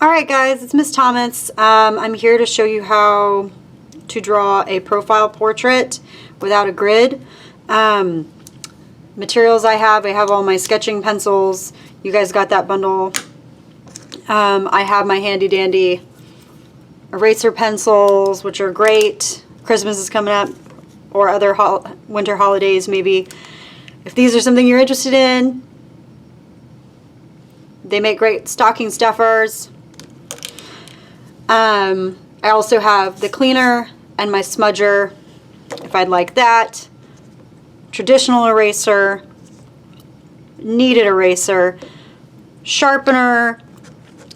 Alright guys, it's Miss Thomas. I'm here to show you how to draw a profile portrait without a grid. Materials I have all my sketching pencils. You guys got that bundle. I have my handy dandy eraser pencils, which are great. Christmas is coming up, or other winter holidays maybe. If these are something you're interested in, they make great stocking stuffers. I also have the cleaner and my smudger, if I'd like that. Traditional eraser, kneaded eraser, sharpener,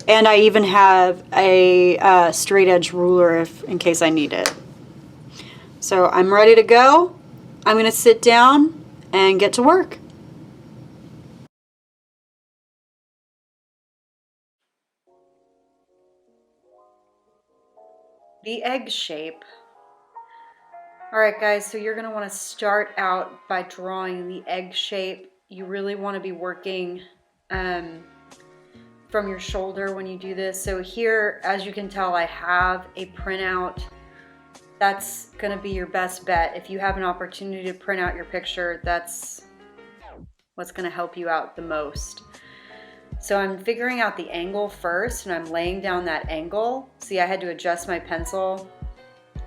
and I even have a straight edge ruler in case I need it. So I'm ready to go. I'm going to sit down and get to work. The egg shape. Alright guys, so you're going to want to start out by drawing the egg shape. You really want to be working from your shoulder when you do this. So here, as you can tell, I have a printout. That's going to be your best bet. If you have an opportunity to print out your picture, that's what's going to help you out the most. So I'm figuring out the angle first, and I'm laying down that angle. See, I had to adjust my pencil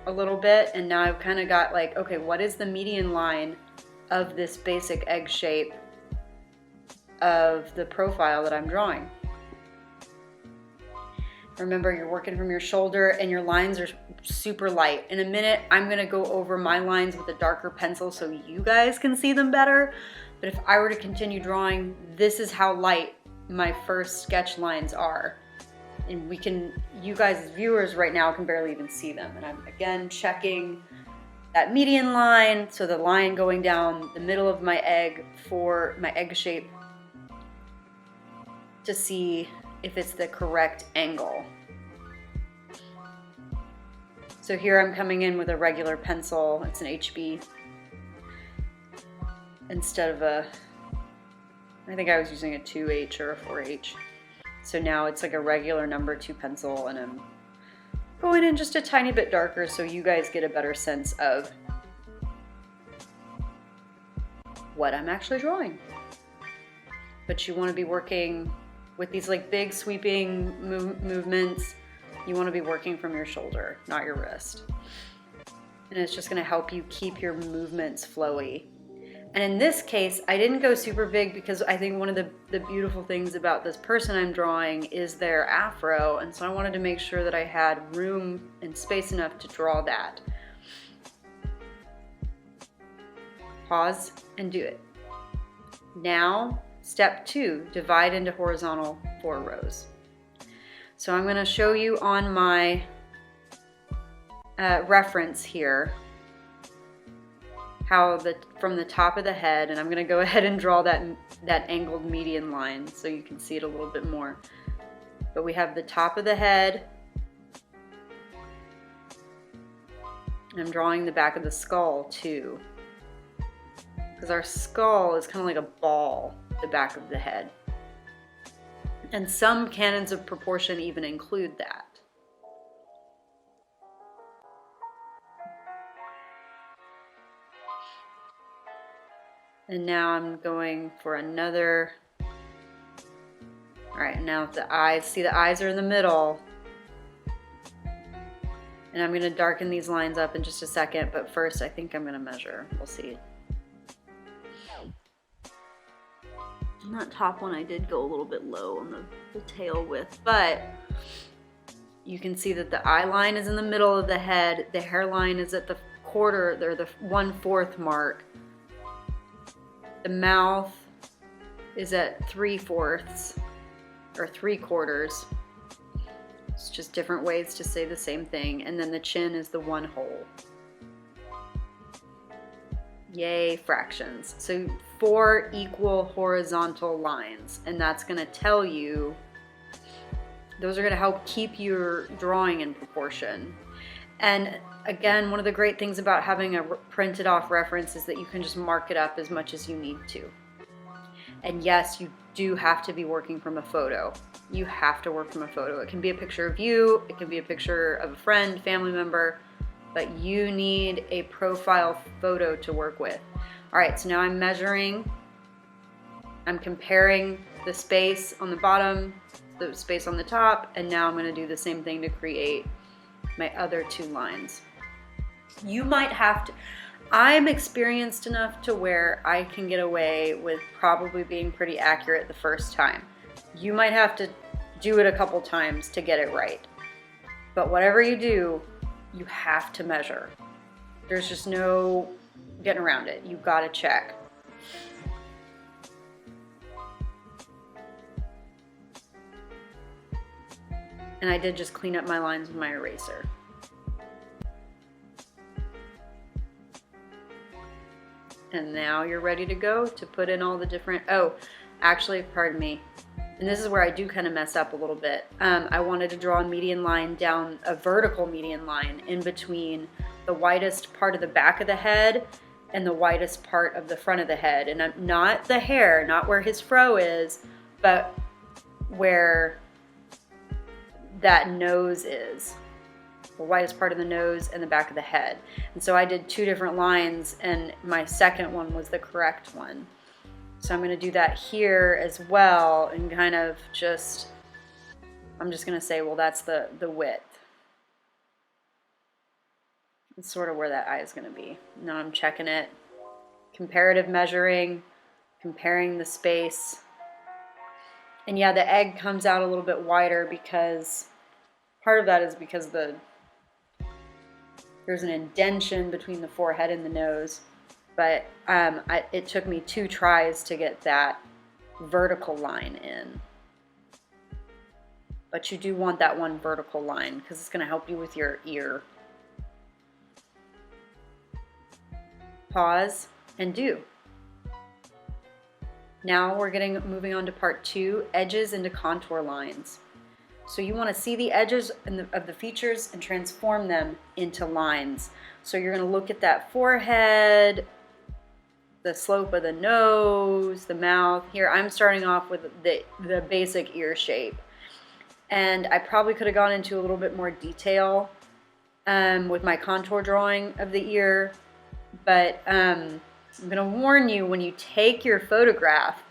a little bit, and now I've kind of got like, okay, what is the median line of this basic egg shape of the profile that I'm drawing? Remember, you're working from your shoulder and your lines are super light. In a minute, I'm gonna go over my lines with a darker pencil so you guys can see them better. But if I were to continue drawing, this is how light my first sketch lines are. And you guys as viewers right now can barely even see them. And I'm again checking that median line, so the line going down the middle of my egg for my egg shape, to see if it's the correct angle. So here I'm coming in with a regular pencil. It's an HB instead of I think I was using a 2H or a 4H. So now it's like a regular number 2 pencil, and I'm going in just a tiny bit darker so you guys get a better sense of what I'm actually drawing. But you want to be working with these like big sweeping movements. You want to be working from your shoulder, not your wrist. And it's just going to help you keep your movements flowy. And in this case, I didn't go super big because I think one of the beautiful things about this person I'm drawing is their afro, and so I wanted to make sure that I had room and space enough to draw that. Pause and do it. Now, step 2, divide into horizontal 4 rows. So I'm going to show you on my reference here how from the top of the head, and I'm going to go ahead and draw that angled median line so you can see it a little bit more. But we have the top of the head. I'm drawing the back of the skull too, because our skull is kind of like a ball, the back of the head. And some canons of proportion even include that. And now I'm going for another. All right, now the eyes, see the eyes are in the middle. And I'm gonna darken these lines up in just a second, but first I think I'm gonna measure, we'll see. On that top one I did go a little bit low on the tail width, but you can see that the eye line is in the middle of the head, the hairline is at the quarter, or the 1/4 mark. The mouth is at 3/4 or 3/4. It's just different ways to say the same thing. And then the chin is the 1 hole. Yay, fractions. So 4 equal horizontal lines, and that's going to tell you, those are going to help keep your drawing in proportion. And again, one of the great things about having a printed off reference is that you can just mark it up as much as you need to. And yes, you do have to be working from a photo. you have to work from a photo. It can be a picture of you, it can be a picture of a friend, family member, but you need a profile photo to work with. All right, so now I'm measuring, I'm comparing the space on the bottom, the space on the top, and now I'm gonna do the same thing to create my other 2 lines. You might have to, I'm experienced enough to where I can get away with probably being pretty accurate the first time. You might have to do it a couple times to get it right. But whatever you do, you have to measure. There's just no getting around it. You've got to check. And I did just clean up my lines with my eraser. And now you're ready to go to put in all the different, oh, actually, pardon me. And this is where I do kind of mess up a little bit. I wanted to draw a median line down, a vertical median line in between the widest part of the back of the head and the widest part of the front of the head. And not the hair, not where his fro is, but where that nose is. The widest part of the nose and the back of the head. And so I did 2 different lines, and my second one was the correct one. So I'm going to do that here as well, and kind of just, I'm just going to say, well, that's the width. It's sort of where that eye is going to be. Now I'm checking it. Comparative measuring, comparing the space. And yeah, the egg comes out a little bit wider because part of that is because there's an indentation between the forehead and the nose. But it took me 2 tries to get that vertical line in. But you do want that one vertical line because it's going to help you with your ear. Pause and do. Now we're moving on to part 2, edges into contour lines. So you want to see the edges of the features and transform them into lines. So you're going to look at that forehead, the slope of the nose, the mouth. Here I'm starting off with the basic ear shape. And I probably could have gone into a little bit more detail with my contour drawing of the ear. But I'm going to warn you, when you take your photograph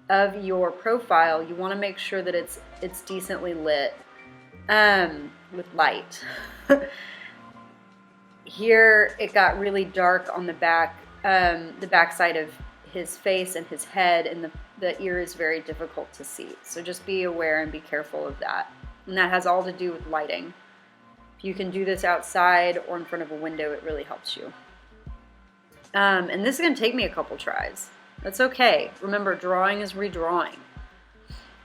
of your profile, you want to make sure that it's decently lit with light. Here it got really dark on the back side of his face and his head, and the ear is very difficult to see. So just be aware and be careful of that. And that has all to do with lighting. If you can do this outside or in front of a window, it really helps you. And this is going to take me a couple tries. That's okay. Remember, drawing is redrawing.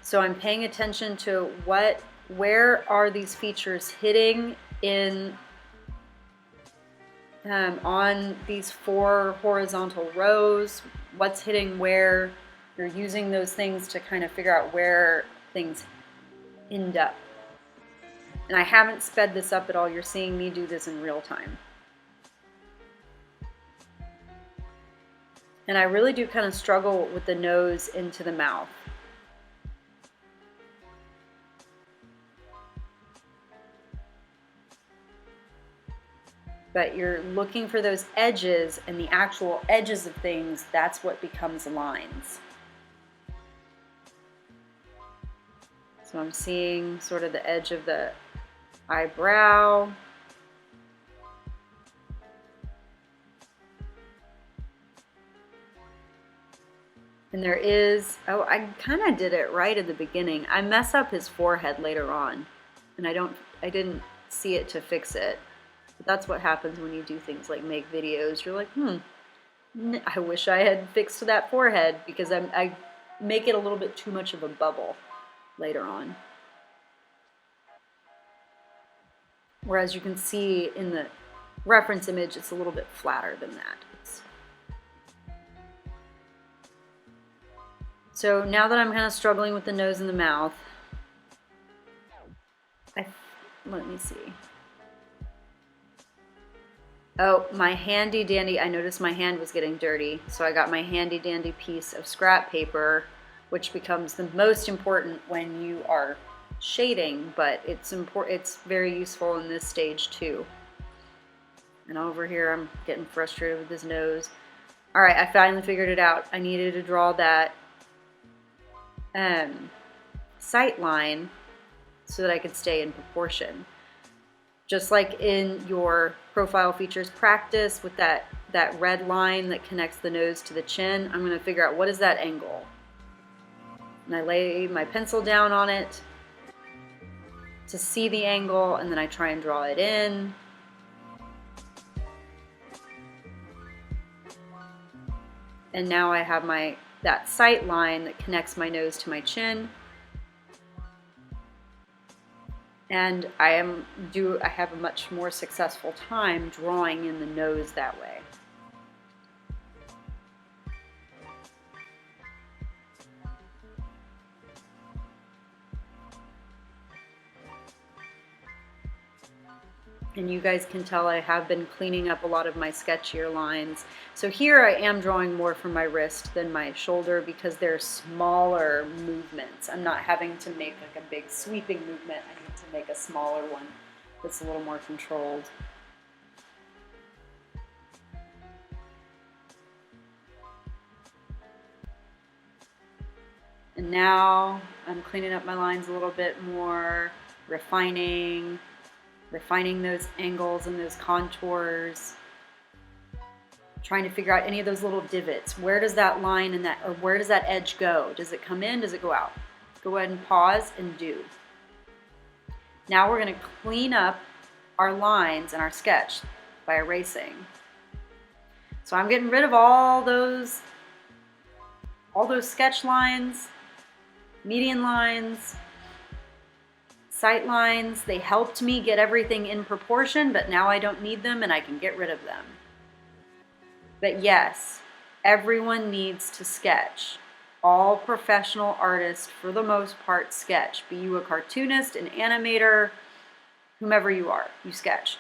So I'm paying attention to where are these features hitting in on these 4 horizontal rows, what's hitting where. You're using those things to kind of figure out where things end up. And I haven't sped this up at all. You're seeing me do this in real time. And I really do kind of struggle with the nose into the mouth. But you're looking for those edges, and the actual edges of things, that's what becomes lines. So I'm seeing sort of the edge of the eyebrow. And there is, oh, I kind of did it right at the beginning. I mess up his forehead later on, and I didn't see it to fix it. But that's what happens when you do things like make videos. You're like, I wish I had fixed that forehead, because I make it a little bit too much of a bubble later on. Whereas you can see in the reference image, it's a little bit flatter than that. So now that I'm kind of struggling with the nose and the mouth, let me see. Oh, my handy dandy, I noticed my hand was getting dirty. So I got my handy dandy piece of scrap paper which becomes the most important when you are shading, but it's very useful in this stage too. And over here I'm getting frustrated with his nose. All right, I finally figured it out. I needed to draw that sight line so that I could stay in proportion. Just like in your profile features practice with that red line that connects the nose to the chin, I'm going to figure out what is that angle. And I lay my pencil down on it to see the angle, and then I try and draw it in. And now I have that sight line that connects my nose to my chin. And I have a much more successful time drawing in the nose that way. And you guys can tell I have been cleaning up a lot of my sketchier lines. So here I am drawing more from my wrist than my shoulder because they're smaller movements. I'm not having to make like a big sweeping movement. I need to make a smaller one that's a little more controlled. And now I'm cleaning up my lines a little bit more, refining those angles and those contours, trying to figure out any of those little divots. Where does that line and or where does that edge go? Does it come in? Does it go out? Go ahead and pause and do. Now we're going to clean up our lines in our sketch by erasing. So I'm getting rid of all those sketch lines, median lines, sight lines. They helped me get everything in proportion, but now I don't need them and I can get rid of them. But yes, everyone needs to sketch. All professional artists, for the most part, sketch. Be you a cartoonist, an animator, whomever you are, you sketch.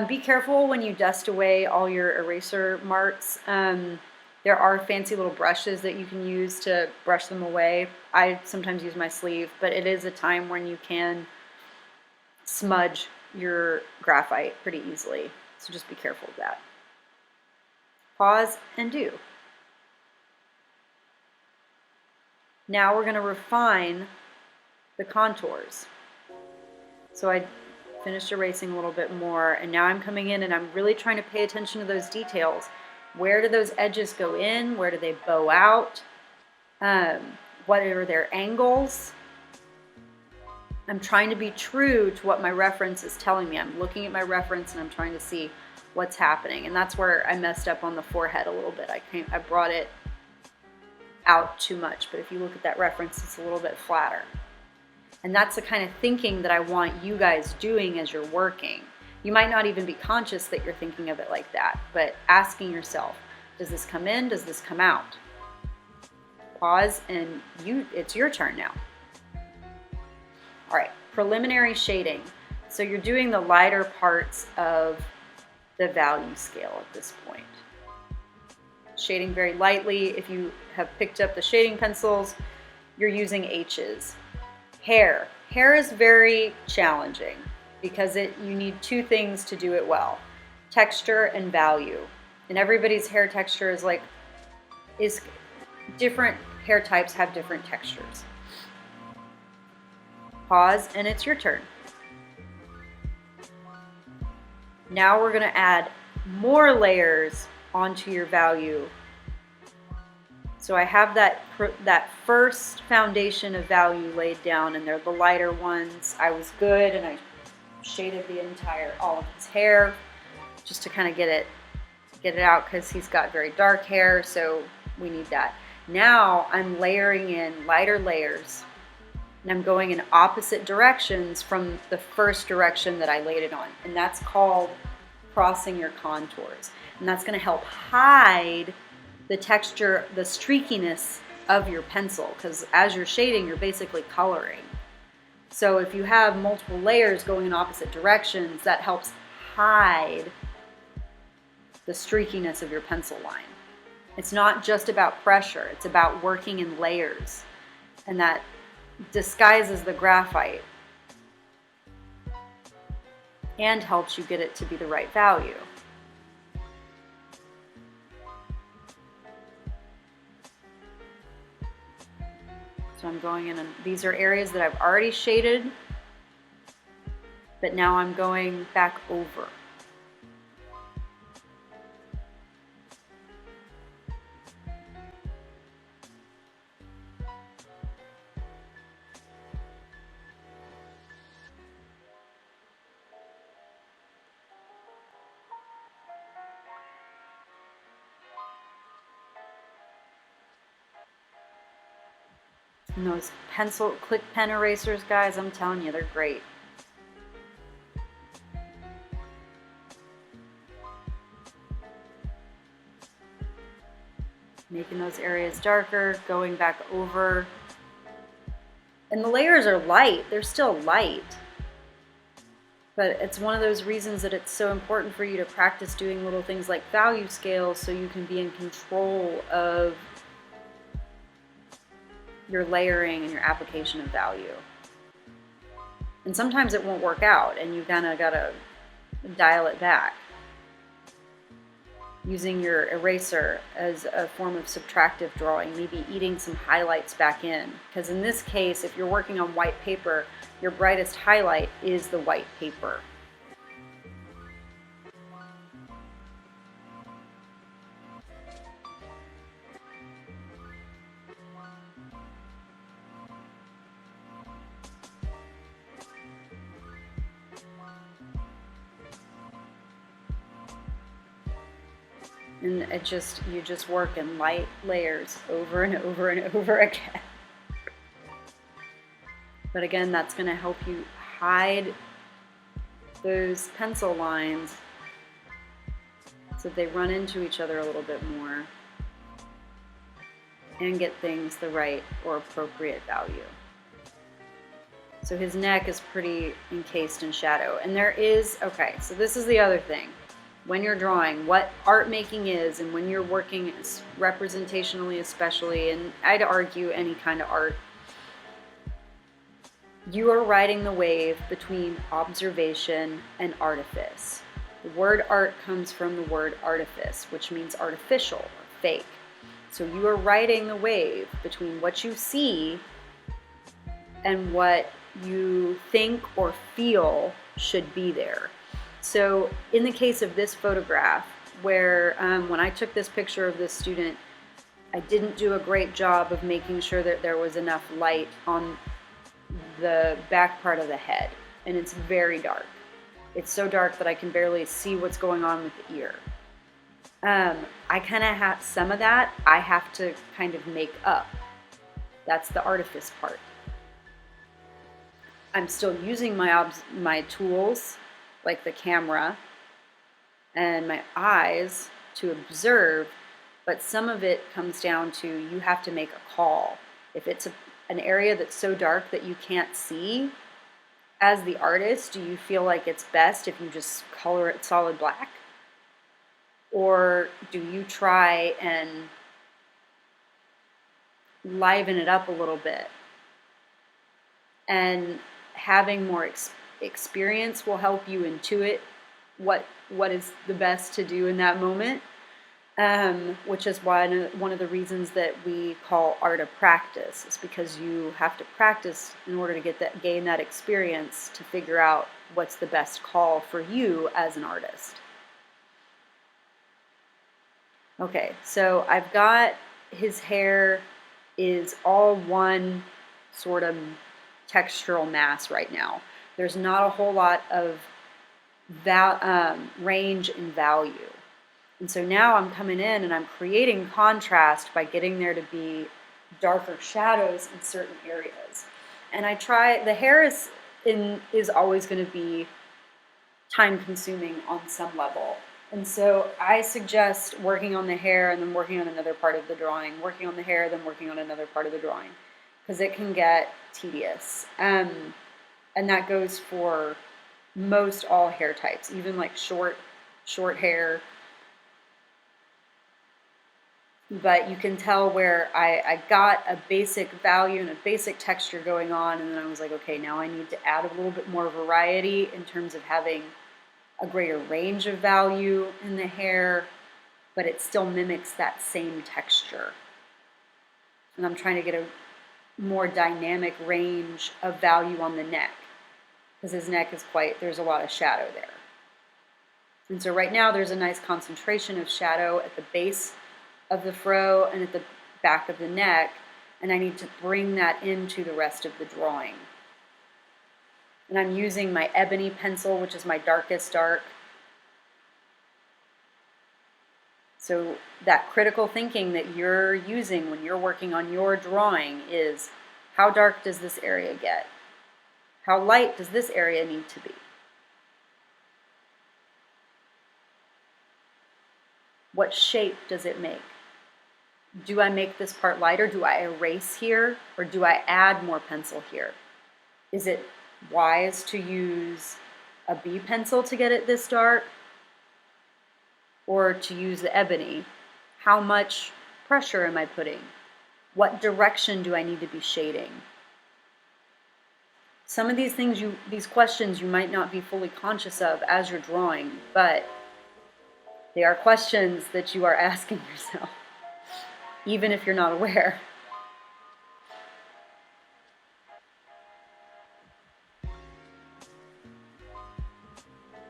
Be careful when you dust away all your eraser marks. There are fancy little brushes that you can use to brush them away. I sometimes use my sleeve, but it is a time when you can smudge your graphite pretty easily. So just be careful of that. Pause and do. Now we're going to refine the contours. So I finished erasing a little bit more, and now I'm coming in and I'm really trying to pay attention to those details. Where do those edges go in? Where do they bow out? What are their angles? I'm trying to be true to what my reference is telling me. I'm looking at my reference and I'm trying to see what's happening. And that's where I messed up on the forehead a little bit. I brought it out too much, but if you look at that reference, it's a little bit flatter. And that's the kind of thinking that I want you guys doing as you're working. You might not even be conscious that you're thinking of it like that, but asking yourself, does this come in? Does this come out? Pause, and it's your turn now. All right, preliminary shading. So you're doing the lighter parts of the value scale at this point. Shading very lightly. If you have picked up the shading pencils, you're using H's. Hair. Hair is very challenging because you need two things to do it well: texture and value. And everybody's hair texture is different. Hair types have different textures. Pause, and it's your turn. Now we're going to add more layers onto your value. So I have that first foundation of value laid down, and they're the lighter ones. I was good, and I shaded all of his hair just to kind of get it out because he's got very dark hair, so we need that. Now I'm layering in lighter layers, and I'm going in opposite directions from the first direction that I laid it on, and that's called crossing your contours. And that's going to help hide the texture, the streakiness of your pencil, because as you're shading, you're basically coloring. So if you have multiple layers going in opposite directions, that helps hide the streakiness of your pencil line. It's not just about pressure, it's about working in layers. and that disguises the graphite and helps you get it to be the right value. So I'm going in, and these are areas that I've already shaded, but now I'm going back over. And those pencil click pen erasers, guys, I'm telling you, they're great. Making those areas darker, going back over. And the layers are light, they're still light. But it's one of those reasons that it's so important for you to practice doing little things like value scales so you can be in control of your layering and your application of value. And sometimes it won't work out and you kind of gotta dial it back. Using your eraser as a form of subtractive drawing, maybe eating some highlights back in. Because in this case, if you're working on white paper, your brightest highlight is the white paper. And you just work in light layers over and over and over again. But again, that's going to help you hide those pencil lines so they run into each other a little bit more and get things the right or appropriate value. So his neck is pretty encased in shadow. And there is, okay, so this is the other thing. When you're drawing, what art making is, and when you're working representationally especially, and I'd argue any kind of art, you are riding the wave between observation and artifice. The word art comes from the word artifice, which means artificial or fake. So you are riding the wave between what you see and what you think or feel should be there. So in the case of this photograph, where when I took this picture of this student, I didn't do a great job of making sure that there was enough light on the back part of the head, and it's very dark. It's so dark that I can barely see what's going on with the ear. I kind of have some of that I have to kind of make up. That's the artifice part. I'm still using my tools, like the camera and my eyes, to observe, but some of it comes down to you have to make a call. If it's an area that's so dark that you can't see, as the artist, do you feel like it's best if you just color it solid black? Or do you try and liven it up a little bit? And having more experience will help you intuit what is the best to do in that moment, which is why one of the reasons that we call art a practice is because you have to practice in order to gain that experience to figure out what's the best call for you as an artist. Okay, so I've got his hair is all one sort of textural mass right now. There's not a whole lot of range and value. And so now I'm coming in and I'm creating contrast by getting there to be darker shadows in certain areas. And the hair is always going to be time consuming on some level. And so I suggest working on the hair and then working on another part of the drawing, working on the hair, then working on another part of the drawing, because it can get tedious. And that goes for most all hair types, even like short hair. but you can tell where I got a basic value and a basic texture going on, and then I was like, okay, now I need to add a little bit more variety in terms of having a greater range of value in the hair, but it still mimics that same texture. And I'm trying to get a more dynamic range of value on the neck, because his neck is there's a lot of shadow there. And so right now there's a nice concentration of shadow at the base of the fro and at the back of the neck, and I need to bring that into the rest of the drawing. And I'm using my ebony pencil, which is my darkest dark. So that critical thinking that you're using when you're working on your drawing is, how dark does this area get? How light does this area need to be? What shape does it make? Do I make this part lighter? Do I erase here? Or do I add more pencil here? Is it wise to use a B pencil to get it this dark? Or to use the ebony? How much pressure am I putting? What direction do I need to be shading? Some of these things, these questions you might not be fully conscious of as you're drawing, but they are questions that you are asking yourself, even if you're not aware.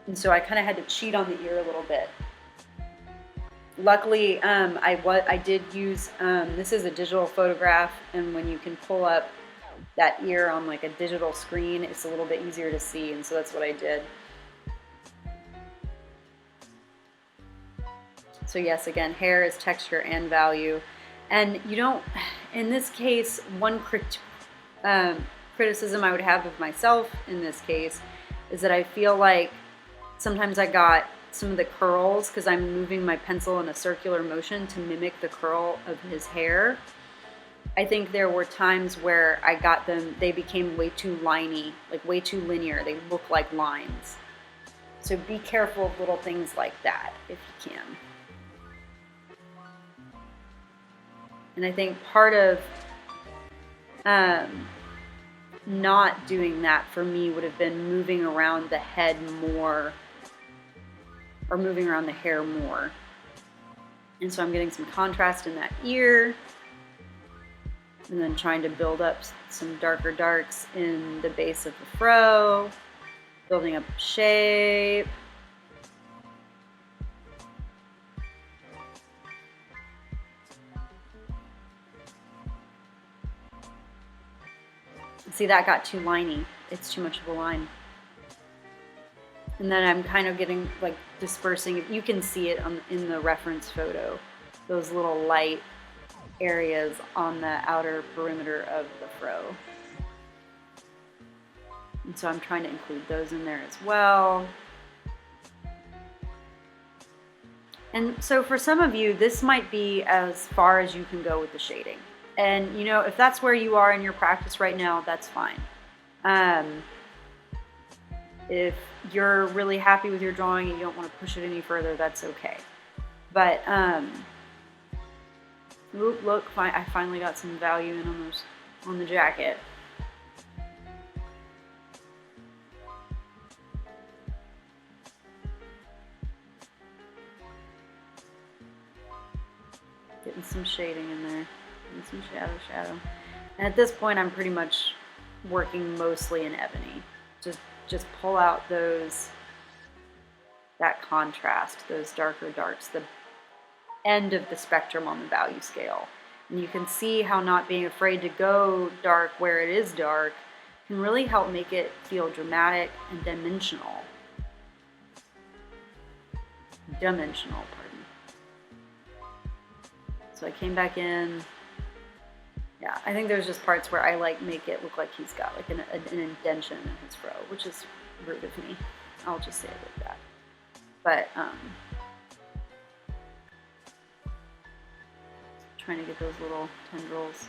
And so I kind of had to cheat on the ear a little bit. Luckily, I did use, this is a digital photograph, and when you can pull up that ear on like a digital screen, it's a little bit easier to see, and so that's what I did. So yes, again, hair is texture and value. And you don't, in this case, one criticism I would have of myself in this case is that I feel like sometimes I got some of the curls, because I'm moving my pencil in a circular motion to mimic the curl of his hair. I think there were times where I got them, they became way too liney, like way too linear. They look like lines. So be careful of little things like that if you can. And I think part of not doing that for me would have been moving around the head more, or moving around the hair more. And so I'm getting some contrast in that ear, and then trying to build up some darker darks in the base of the fro, building up shape. See, that got too liney. It's too much of a line. And then I'm kind of getting like dispersing. You can see it in the reference photo, those little light areas on the outer perimeter of the fro. And so I'm trying to include those in there as well. And so for some of you, this might be as far as you can go with the shading. And, you know, if that's where you are in your practice right now, that's fine. If you're really happy with your drawing and you don't want to push it any further, that's okay. But, look, I finally got some value in on the jacket. Getting some shading in there. Some shadow. And at this point, I'm pretty much working mostly in ebony. Just pull out that contrast, those darker darks, the end of the spectrum on the value scale. And you can see how not being afraid to go dark where it is dark can really help make it feel dramatic and dimensional. Pardon. So I came back in. Yeah, I think there's just parts where I like make it look like he's got like an indention in his fro, which is rude of me. I'll just say it like that. But trying to get those little tendrils.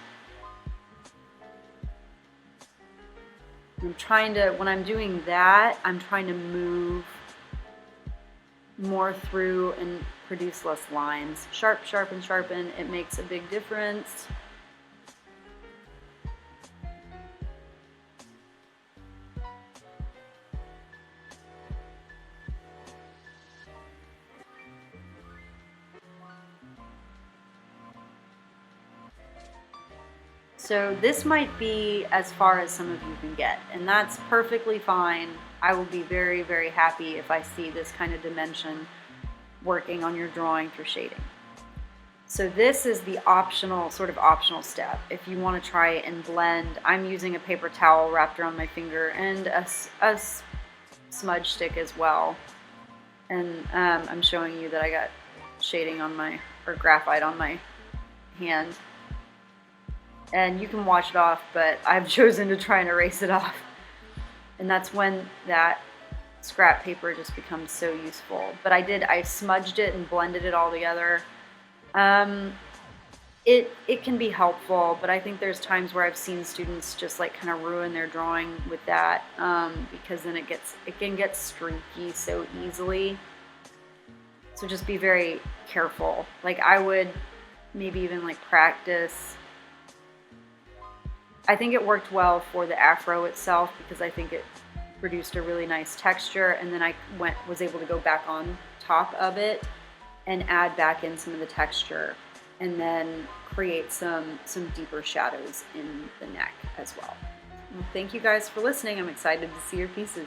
I'm trying to, when I'm doing that, I'm trying to move more through and produce less lines. Sharp, sharpen, sharpen. It makes a big difference. So this might be as far as some of you can get, and that's perfectly fine. I will be very, very happy if I see this kind of dimension working on your drawing through shading. So this is the optional, sort of optional step. If you want to try and blend, I'm using a paper towel wrapped around my finger and a smudge stick as well. And I'm showing you that I got shading on my, or graphite on my hand. And you can wash it off, but I've chosen to try and erase it off. And that's when that scrap paper just becomes so useful. But I smudged it and blended it all together. It can be helpful, but I think there's times where I've seen students just like kind of ruin their drawing with that, because then it can get streaky so easily. So just be very careful. Like I would maybe even like practice. I think it worked well for the afro itself because I think it produced a really nice texture, and then I was able to go back on top of it and add back in some of the texture, and then create some deeper shadows in the neck as well. Well, thank you guys for listening. I'm excited to see your pieces.